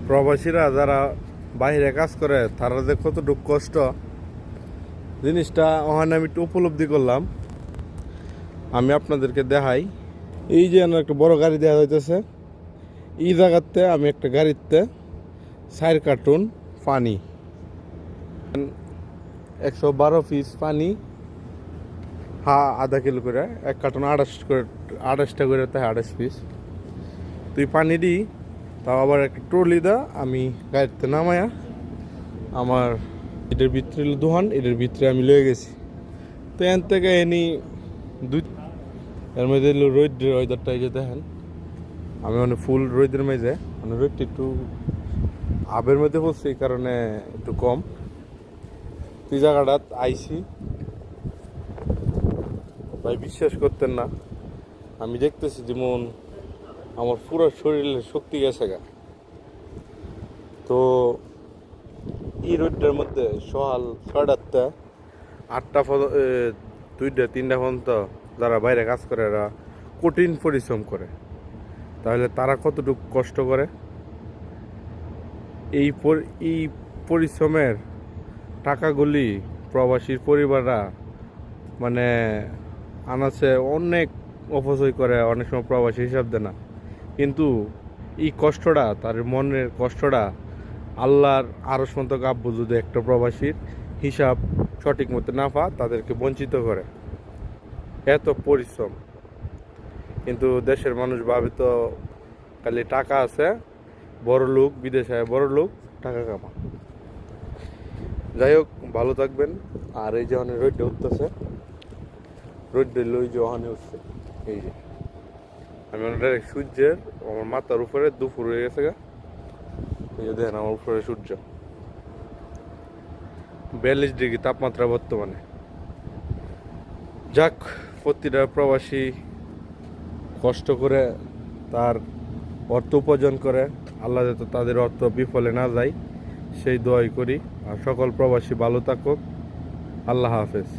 প্রবাসীরা যারা বাইরে কাজ করে তারা যে কতটুকু কষ্ট জিনিসটা ওখানে আমি একটু উপলব্ধি করলাম। আমি আপনাদেরকে দেখাই। এই যে একটা বড় গাড়ি দেওয়া হইতেছে, এই জায়গাতে আমি একটা গাড়িতে 4 কার্টুন পানি, 112 পিস পানি, আধা কিলো করে, 1 কার্টুন 28টা করে, তাই 28 পিস। তুই পানি দিই, তাও আবার একটা ট্রলি দা আমি গাড়িতে নামায়া আমার এটার ভিতরে দোকান, এটার ভিতরে আমি লয়ে গেছি। তো এখান থেকে এর মধ্যে রোদের ওয়েদারটা এই যে দেখেন, আমি মানে ফুল রোদের মাঝে, মানে রোদটা একটু আবের মধ্যে পড়ছে, এই কারণে একটু কম। তুই জায়গাটা আইসি ভাই, বিশ্বাস করতেন না, আমি দেখতেছি যেমন আমার পুরো শরীরে শক্তি গেছে গা। তো এই রোদটার মধ্যে সকাল 6টাতে 8টা 2টা 3টা পর্যন্ত যারা বাইরে কাজ করে এরা কঠিন পরিশ্রম করে, তাহলে তারা কতটুকু কষ্ট করে। এই পরিশ্রমের টাকাগুলি প্রবাসীর পরিবাররা মানে আনাছে অনেক অপচয় করে, অনেক সময় প্রবাসী হিসাব দেয় না। কিন্তু এই কষ্টটা, তার মনের কষ্টটা আল্লাহর আরশ মত কাব্য যদি একটা প্রবাসীর হিসাব সঠিক মতো না পা, তাদেরকে বঞ্চিত করে। এত পরিশ্রম, কিন্তু দেশের মানুষ ভাবে তো খালি টাকা আছে, বড় লোক, বিদেশে বড় লোক, টাকা কামা। যাই হোক, ভালো থাকবেন। আর এই যে অনেক রোদটা উঠতেছে, রোদটা ওই যে ওখানে উঠছে, এই যে আমি ডাইরেক্ট সূর্যের আমার মাথার উপরে দুপুর হয়ে গেছে গা। এই যে দেখেন আমার উপরে সূর্য, 42 ডিগ্রি তাপমাত্রা বর্তমানে। যাক, প্রতিটা প্রবাসী কষ্ট করে তার অর্থ উপার্জন করে, আল্লাহ যাতে তাদের অর্থ বিফলে না যায় সেই দোয়াই করি। আর সকল প্রবাসী ভালো থাকুক। আল্লাহ হাফেজ।